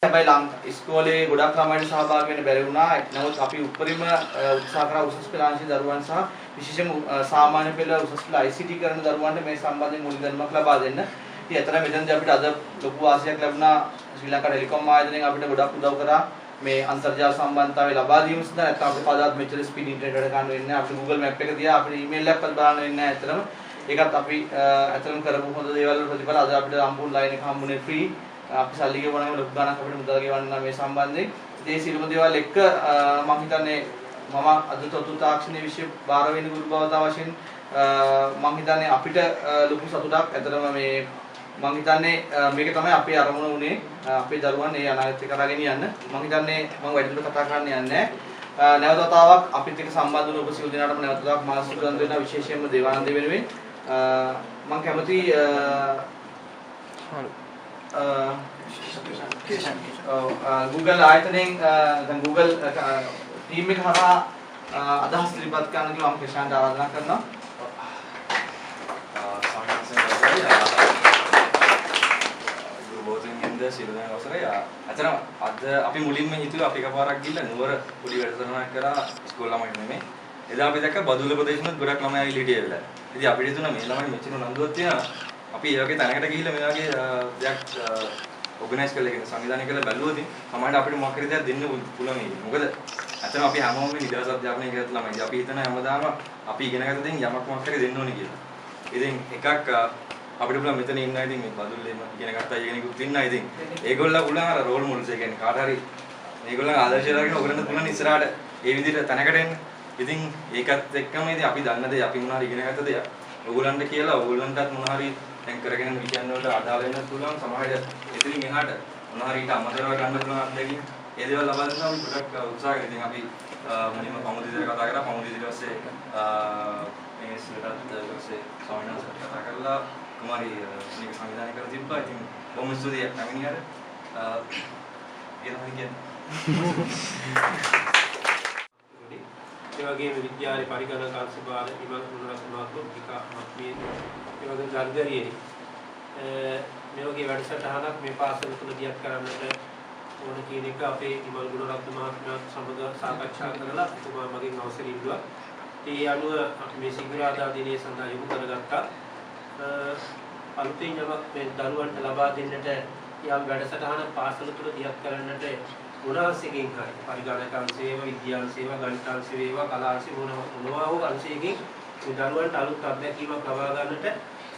හැබැයි ඉස්කෝලේ ගොඩක් ළමයින්ට සහභාගී වෙන්න බැරි වුණා. නමුත් අපි උපරිම උත්සාහ කරා උසස් පෙළ අංශයේ දරුවන් සහ විශේෂයෙන්ම සාමාන්‍ය පෙළ උසස් පෙළ ICT කරන දරුවන්ට මේ සම්බන්ධයෙන් මූලික දැනුමක් ලබා දෙන්න. ඉතින් අතන මෙතනදී අපිට අද ලොකු වාසියක් ලැබුණා. ශ්‍රී ලංකා ටෙලිකොම් ආයතනයෙන් අපිට ගොඩක් උදව් කරා. මේ අන්තර්ජාල සම්බන්ධතාවය ලබා දීම සඳහා නැත්නම් අපිට කවදාවත් මෙච්චර ස්පීඩ් ඉන්ටර්නෙට් වැඩ ගන්න වෙන්නේ නැහැ. අපිට Google Map එක දිහා අපිට ඊමේල් එකක්වත් බලන්න වෙන්නේ නැහැ ඇත්තටම. ඒකත් අපි ඇත්තටම කරපු හොඳ දේවල් ප්‍රතිඵල අද අපිට සම්පූර්ණ ලයින් එක හම්බුනේ ෆ්‍රී. අපි සල්ලි ගෙවනවා ලොකු ගණනක් අපිට මුදල් ගෙවන්න මේ සම්බන්ධයෙන්. ඉතින් සියලුම දේවල් එක්ක මම හිතන්නේ මම අද තොතු තාක්ෂණයේ විෂය 12 වෙනි ගුරු භාවතා වශයෙන් මම හිතන්නේ අපිට ලොකු සතුටක් ඇත්තටම මේ මම හිතන්නේ මේක තමයි අපේ අරමුණ උනේ අපේ දරුවන් මේ අනාගතේ කරගෙන යන්න. මම හිතන්නේ මම වැඩිදුර කතා කරන්න යන්නේ නැහැ. නැවත වතාවක් අපිත් එක්ක සම්බන්ධ වුණ ඔබ සියලු දෙනාටම නැවත වතාවක් මා සුබ වෙන විශේෂයෙන්ම දේවානන්ද වෙනුවෙන් මම කැමති Google ආයතනයෙන් දැන් Google ටීම් එක හරහා අදහස් ඉදිරිපත් කරන්න කියලා මම කෙෂාන්ට ආරාධනා කරනවා. සිරුදෙන අවසරය. අතන අද අපි මුලින්ම හිතුවේ අපි එකපාරක් ගිහිල්ලා නුවර පොඩි වැඩසටහනක් කරා ඉස්කෝල ළමයි නෙමෙයි. එදා අපි දැක්ක බදුල්ල ප්‍රදේශෙත් ගොඩක් ළමයි ආවිල්ලා හිටියේලා. ඉතින් අපිට හිතුණා මේ ළමයි මෙච්චර නන්දුවක් තියෙනවා. අපි ඒ වගේ තැනකට ගිහිල්ලා මේ වගේ දෙයක් ඕගනයිස් කරලා කියන සංවිධානය කරලා බැලුවොත් සමහරවිට අපිට මොකක් හරි දෙයක් දෙන්න පුළුවන් වෙයි. මොකද අතන අපි හැමෝම මේ නිදහස් අධ්‍යාපනය කරත් ළමයි. අපි හිතන හැමදාම අපි ඉගෙනගත්ත දේෙන් යමක් මොකක් හරි දෙන්න ඕනේ කියලා. ඉතින් එකක් අපිට පුළුවන් මෙතන ඉන්න ඉතින් මේ බදුල්ලේම ඉගෙන ගත්තා කෙනෙකුත් ඉන්නා ඉතින් ඒගොල්ලෝ පුළුවන් අර රෝල් මොඩල්ස් ඒ කියන්නේ කාට හරි මේගොල්ලෝ ආදර්ශය දාගෙන ඔයගොල්ලන්ට පුළුවන් ඉස්සරහට ඒ විදිහට තැනකට එන්න. ඉතින් ඒකත් එක්කම ඉතින් අපි දන්න දේ අපි මොනවා හරි ඉගෙන ගත්ත දේ ඔයගොල්ලන්ට කියලා ඔයගොල්ලන්ටත් මොනවා හරි දැන් කරගෙන යන විෂයන් වලට අදාළ වෙන්න පුළුවන් සමහරවිට එතනින් එහාට මොනවා හරි ඊට අමතරව ගන්න පුළුවන් අත්දැකීම් ඒ දේවල් ලබා දෙනවා අපි ගොඩක් උත්සාහ කරලා ඉතින් අපි මුලින්ම පමුදිදේ කතා කරා පමුදිදේ ඊට පස්සේ මේ සිලටත් ඊපස්සේ සාමාන්‍යව කතා කරලා කුමාරි මේක සංවිධානය කරලා තිබ්බා. ඉතින් බොහොම ස්තුතියි පැමිණියාට. ඒ තමයි කියන්නේ. ඒ වගේම විද්‍යාලේ පරිගණක අංශභාර ඉමල් ගුණරත්නමාත්ම ටිකා මේ ඒ වගේ ගල්ගරියේ මේ වගේ වැඩසටහනක් මේ පාසල තුල දියත් කරන්නට ඕන කියන එක අපේ ඉමල් ගුණරත්න මහත්මයාත් සමග සාකච්ඡා කරලා එතුමා මගෙන් අවසර ඉල්ලුවා. ඒ අනුව අපි මේ සිකුරාදා දිනේ සඳහා යොමු කරගත්තා. අලුතින් යමක් මේ දරුවන්ට ලබා දෙන්නට යම් වැඩසටහන පාසල තුල දියත් කරන්නට ගුණාංශයෙන් හරි පරිගණක අංශේව විද්‍යාංශේව ගණිතාංශේව කලාංශේව මොනවා හෝ අංශයකින් මේ දරුවන්ට අලුත් අත්දැකීමක් ලබා ගන්නට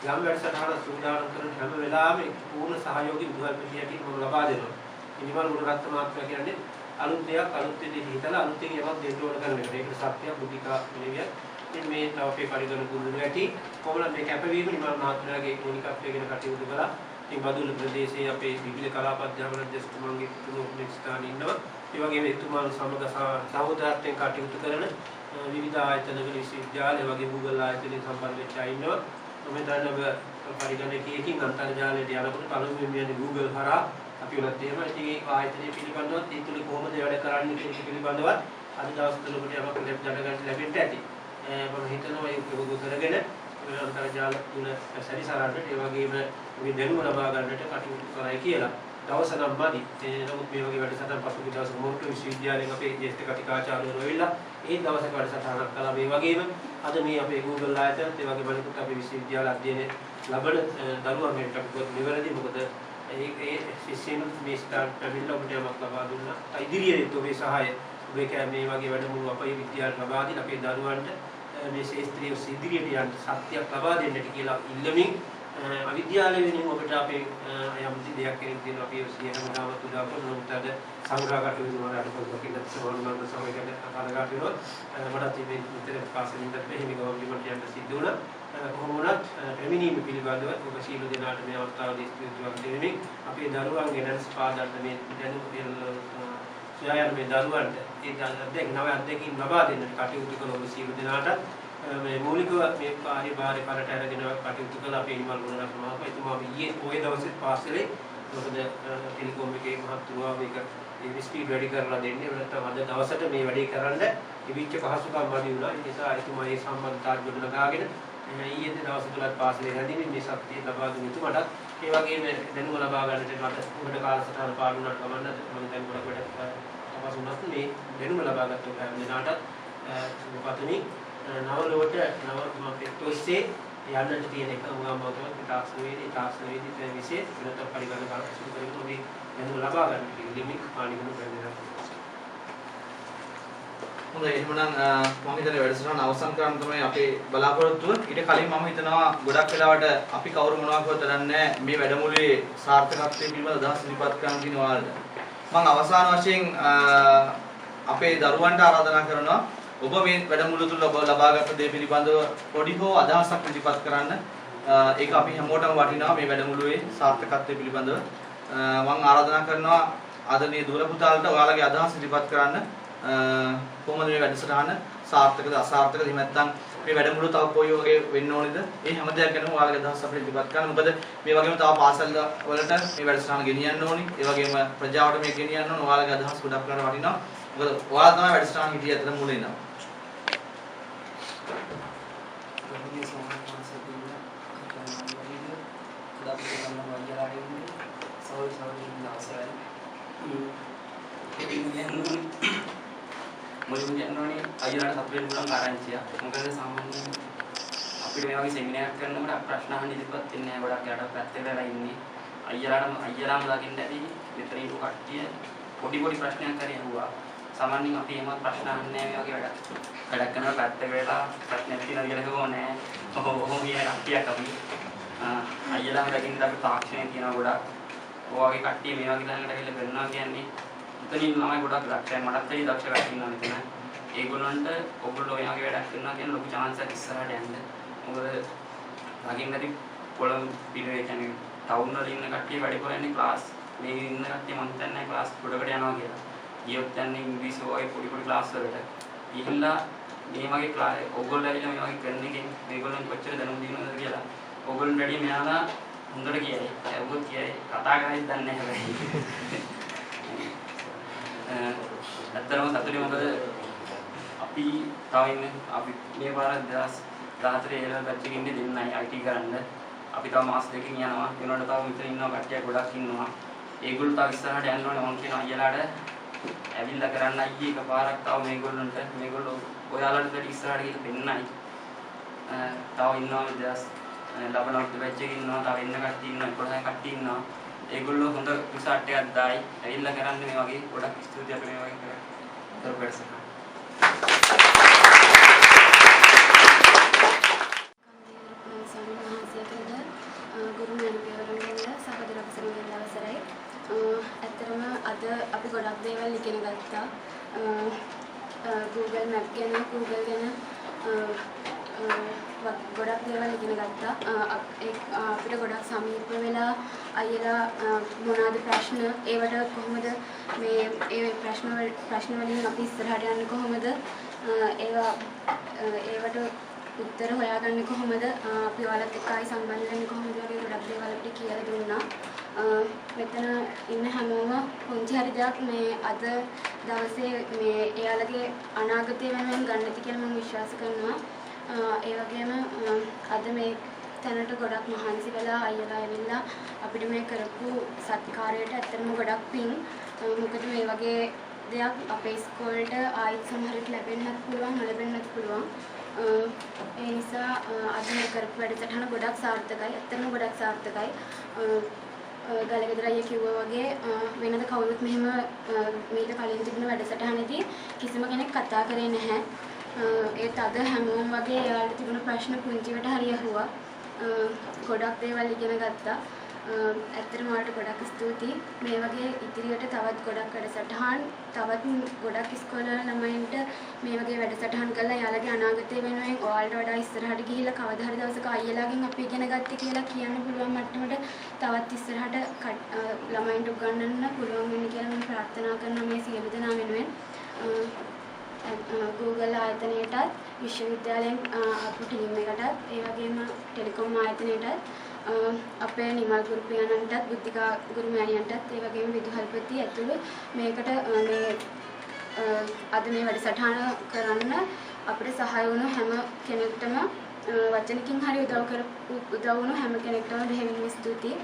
යම් වැඩසටහන සූදානම් කරන හැම වෙලාවෙම පූර්ණ සහයෝගී විදුහල්පතියකින් මම ලබා දෙනවා. ඉනිමල් ගුණරත්න මහත්මයා කියන්නේ අලුත් දෙයක් අලුත් දෙයක් හිතලා අලුතෙන් යමක් දෙන්න ඕන කරන එක. ඒක සත්‍ය බුද්ධිකා නෙවෙයි. ඉතින් මේ තව අපේ පරිගණක ගුරුතුමෝ ඇති කොහොමද මේ කැපවීම නිමල් මහත්මයාගේ මූලිකත්වයේ ගැන කටයුතු කළා. ඉතින් බදුල්ල ප්‍රදේශයේ අපේ විවිධ කලාප අධ්‍යාපන අධ්‍යක්ෂකතුමාගේ තුනුක් ස්ථානයේ ඉන්නවා. ඒ වගේම එතුමාන් සමග සහෝදරත්වයෙන් කටයුතු කරන විවිධ ආයතනවල විශ්වවිද්‍යාල ඒ වගේ Google ආයතනයෙන් සම්බන්ධ වෙච්ච අය ඉන්නවා. මම දන්නව පරිගණකයකින් අන්තර්ජාලයට යනකොට පළමුවෙන් යන්නේ Google හරහා අපි උනත් එහෙම ඉතින් ඒ ආයතනය පිළිබඳවත් ඒ තුල කොහොමද වැඩ කරන්නේ කියන පිළිබඳව අද දවස් තුනකට යමක් දැනගන්න ලැබෙන්න ඇති. මම හිතනවා ඒක උදව් කරගෙන අන්තර්ජාල තුල සැරිසරන්නට ඒ වගේම මේ දැනුම ලබා ගන්නට කටයුතු කරයි කියලා. දවස නම් මදි. නමුත් මේ වගේ වැඩසටහන් පසුගිය දවස් මොරටු විශ්වවිද්‍යාලයෙන් අපේ ජ්‍යෙෂ්ඨ කතිකාචාර්යවරු ඇවිල්ලා ඒ දවසේ වැඩසටහනක් කළා. මේ වගේම අද මේ අපේ Google ආයතනත් ඒ වගේම අනිකුත් අපේ විශ්වවිද්‍යාල අධ්‍යයනය ලබන දරුවන්ට අපි නිවැරදි මොකද ඒ ශිෂ්‍යයන් මේ ස්ථාන පැමිණලා ඔබට යමක් ලබා දුන්නා. ඉදිරියේ ඔබේ සහාය ඔබේ මේ වගේ වැඩමුළු අපේ විද්‍යාලයට ලබා දී අපේ දරුවන්ට මේ ශාස්ත්‍රීය ඉදිරියට යන්න සත්‍යයක් ලබා දෙන්නට කියලා ඉල්ලමින් අවිද්‍යාලය වෙනින් ඔබට අපේ යම් දෙයක් කෙනෙක් දෙන අපි සියයම දාමත් උදා කරනොත් අද සංග්‍රහ කටයුතු වලට පොඩ්ඩක් සමන්වන්න සමයකට අපාරගාට වෙනවා. මට මේ විතර පාසලින්ද මෙහෙම ගවර්න්මන්ට් යන්න සිද්ධ වුණා. කොහොම වුණත් පැමිණීම පිළිබඳව ඔබ සියලු දෙනාට මේ අවස්ථාවේදී ස්තුතිවන්ත වෙමින් අපේ දරුවන්ගේ නැන්ස් පාදන්න මේ දැනුම සොයායන මේ දරුවන්ට ඒ නව අධ්‍යක්ෂකින් ලබා දෙන්නට කටයුතු කළ ඔබ සියලු දෙනාට මේ මූලිකව මේ කාර්යභාරය කරට අරගෙන කටයුතු කළ අපේ ඉමල් ගුණරත්න මහත්මයා එතුමා ඊයේ පොයේ දවසේ පාසලේ මොකද ටෙලිකොම් එකේ මහත්තුමා මේක ඒ ස්පීඩ් වැඩි කරලා දෙන්නේ නැත්නම් අද දවසට මේ වැඩේ කරන්න ඉවිච්ච පහසුකම් වැඩි වුණා. ඒ නිසා එතුමා මේ සම්බන්ධතාවය ගොඩනගාගෙන ඊයේ දවස් තුනක් පාසලේ හැදීමේ මේ ශක්තිය ලබා දුන්න මටත් ඒ වගේම දැනුම ලබා ගන්නට මට උඩ කාලසටහන පාඩුණාට කමන්න මම දැන් ගොඩක් වැඩ අපසුනත් මේ දැනුම ලබා ගත්ත දෙනාටත් පතුනි නව ලෝට නව පෙට්ටෝස්සේ යන්නට තියෙන එක උගම් බෞද්ධ තාක්ෂණවේදී විශේෂ වෙනත පරිගණක කරලා කරගෙන මේ දැනුම ලබා ගන්න ලිමික් පාණිගම ප්‍රදේශ හොඳයි එහෙනම් මම හිතන්නේ වැඩසටහන අවසන් කරන්න තමයි අපේ බලාපොරොත්තුව. ඊට කලින් මම හිතනවා ගොඩක් වෙලාවට අපි කවුරු මොනවා කරුවත් දන්නේ මේ වැඩමුළුවේ සාර්ථකත්වයේ පිළිබඳ අදහස් ඉදිරිපත් කරන්න තියෙන ඔයාලට. මම අවසාන වශයෙන් අපේ දරුවන්ට ආරාධනා කරනවා ඔබ මේ වැඩමුළුව තුළ ඔබ ලබාගත් දේ පිළිබඳව පොඩි හෝ අදහසක් ඉදිරිපත් කරන්න. ඒක අපි හැමෝටම වටිනවා මේ වැඩමුළුවේ සාර්ථකත්වයේ පිළිබඳව. මම ආරාධනා කරනවා ආදරණීය දුර පුතාලට ඔයාලගේ අදහස් ඉදිරිපත් කරන්න. කොහොමද මේ වැඩසටහන සාර්ථකද අසාර්ථකද එහෙම නැත්නම් මේ වැඩමුළුව තව කොයි වගේ වෙන්න ඕනේද ඒ හැම දෙයක් ගැනම ඔයාලගේ අදහස් අපිට ඉදිරිපත් කරන්න. මොකද මේ වගේම තව පාසල් වලට මේ වැඩසටහන ගෙනියන්න ඕනි. ඒ වගේම ප්‍රජාවට මේක ගෙනියන්න ඕන. ඔයාලගේ අදහස් ගොඩක් කරලා වටිනවා. මොකද ඔයාලා තමයි වැඩසටහන හිටියේ අතර මුලින් නම්. මුලින්ම යනෝනේ අයියලාට සප්ලයින් පුළුවන් ආරංචිය. මොකද සාමාන්‍යයෙන් අපිට මේ වගේ සෙමිනාර් එකක් කරනකොට ප්‍රශ්න අහන්න ඉදිරිපත් වෙන්නේ නැහැ. ගොඩක් යාට පැත්තේ වෙලා ඉන්නේ. අයියලාම දකින්න ඇති විතර ඉන්න කට්ටිය පොඩි ප්‍රශ්නයක් හරි අහුවා. සාමාන්‍යයෙන් අපි එහෙම ප්‍රශ්න අහන්නේ නැහැ මේ වගේ වැඩක් කරනකොට පැත්තේ වෙලා ප්‍රශ්නයක් තියෙනවා කියලා කිව්වෝ නෑ. ඔහොම කියන කට්ටියක් අපි අයියලාම දකින්න අපි තාක්ෂණය තියෙනවා ගොඩක්. ඔය වගේ කට්ටිය මේ වගේ ළඟට ඇවිල්ලා කරනවා කියන්නේ එතනින් ළමයි ගොඩක් දක්ෂයි. මටත් වැඩි දක්ෂ කට්ටිය ඉන්නවා මෙතන. ඒගොල්ලන්ට ඔයගොල්ලෝ ඔය වගේ වැඩක් කරනවා කියන ලොකු chance එකක් ඉස්සරහට යන්න. මොකද ළඟින් නැති කොළඹ පිටේ කියන්නේ ටවුන් වල ඉන්න කට්ටිය වැඩිපුර යන්නේ ක්ලාස්. මේ ඉන්න කට්ටිය මම හිතන්නේ ක්ලාස් ගොඩකට යනවා කියලා. ගියොත් යන්නේ ඉංග්‍රීසි වගේ පොඩි ක්ලාස් වලට. ගිහිල්ලා මේ වගේ ක්ලාස් ඔයගොල්ලෝ ඇවිල්ලා මේ වගේ කරන එකෙන් මේගොල්ලන් කොච්චර දැනුම් දිනනවද කියලා. ඔයගොල්ලන් වැඩි මෙයාලා හොඳට කියයි. ඒගොල්ලෝ කියයි කතා කරන්නේ දන්නේ නැහැ හැබැයි. ඇත්තටම සතුටුයි මොකද අපි තව ඉන්නේ අපි මේ පාර 2014 ඒල බැච් එකේ ඉන්නේ දෙන්නයි IT කරන්න. අපි තව මාස දෙකකින් යනවා. ඒනොට තව මෙතන ඉන්නවා කට්ටිය ගොඩක් ඉන්නවා. ඒගොල්ලෝ තව ඉස්සරහට යන්න ඕනේ. මම කියනවා අයියලාට ඇවිල්ලා කරන්න අයියේ එකපාරක් තව මේගොල්ලෝ ඔයාලට වැඩි ඉස්සරහට ගිහින් දෙන්නයි. තව ඉන්නවා 2019 බැච් එකේ ඉන්නවා. තව ඉන්න කට්ටිය ඉන්නවා. 11 කට්ටිය ඉන්නවා. ඒගොල්ලෝ හොඳ රිසල්ට් එකක් දායි ඇවිල්ලා කරන්න මේ වගේ ගොඩක් ස්තුතියි අපි මේ වගේ කරලා වැඩසටහන. ගුරු මෑණියෝරුන්ගෙන් සහෝදර අපසරුන්ගෙන් අවසරයි. ඇත්තටම අද අපි ගොඩක් දේවල් ඉගෙන ගත්තා. Google Map ගැන ගොඩක් දේවල් ඉගෙන ගත්තා. අපිට ගොඩක් සමීප වෙලා අයියලා මොනවාද ප්‍රශ්න ඒවට කොහොමද මේ ඒ ප්‍රශ්න වලින් අපි ඉස්සරහට යන්නේ කොහොමද ඒවට උත්තර හොයාගන්නේ කොහොමද අපි ඔයාලත් එක්ක ආයි සම්බන්ධ වෙන්නේ කොහොමද වගේ ගොඩක් දේවල් අපිට කියලා දුන්නා. මෙතන ඉන්න හැමෝම පුංචි හරි දෙයක් මේ අද දවසේ මේ එයාලගේ අනාගතය වෙනුවෙන් ගන්නති කියලා මම විශ්වාස කරනවා. ඒ වගේම අද මේ තැනට ගොඩක් මහන්සි වෙලා අයියලා ඇවිල්ලා අපිට මේ කරපු සත්කාරයට ඇත්තටම ගොඩක් පිං. මොකද මේ වගේ දෙයක් අපේ ඉස්කෝලේට ආයිත් සමහරට ලැබෙන්නත් පුළුවන් නොලැබෙන්නත් පුළුවන්. ඒ නිසා අද මේ කරපු වැඩසටහන ගොඩක් සාර්ථකයි. ඇත්තටම ගොඩක් සාර්ථකයි. ගලගෙදර අයියා කිව්වා වගේ වෙනද කවුරුත් මෙහෙම මීට කලින් තිබුණ වැඩසටහනේදී කිසිම කෙනෙක් කතා කරේ නැහැ. ඒත් අද හැමෝම වගේ එයාලට තිබුණ ප්‍රශ්න පුංචිවට හරි අහුවා. ගොඩක් දේවල් ඉගෙන ගත්තා. ඇත්තටම ඔයාලට ගොඩක් ස්තුතියි. මේ වගේ ඉදිරියට තවත් ගොඩක් වැඩසටහන් තවත් ගොඩක් ඉස්කෝලේ ළමයින්ට මේ වගේ වැඩසටහන් කරලා එයාලගේ අනාගතය වෙනුවෙන් ඔයාලට වඩා ඉස්සරහට ගිහිල්ලා කවදා හරි දවසක අයියලාගෙන් අපි ඉගෙන ගත්තේ කියලා කියන්න පුළුවන් මට්ටමට තවත් ඉස්සරහට ළමයින්ට උගන්වන්න පුළුවන් වෙන්න කියලා මම ප්‍රාර්ථනා කරනවා මේ සියලු දෙනා වෙනුවෙන්. Google ආයතනයටත් විශ්වවිද්‍යාලයෙන් අපු ටීම් එකටත් ඒ වගේම ටෙලිකොම් ආයතනයටත් අපේ නිමල් ගුරු පියාණන්ටත් බුද්ධිකා ගුරු මෑණියන්ටත් ඒ වගේම විදුහල්පති ඇතුළු මේකට මේ අද මේ වැඩසටහන කරන්න අපිට සහාය වුණු හැම කෙනෙකුටම වචනකින් හරි උදව් වුණු හැම කෙනෙක්ටම බෙහෙවින්ම ස්තුතියි.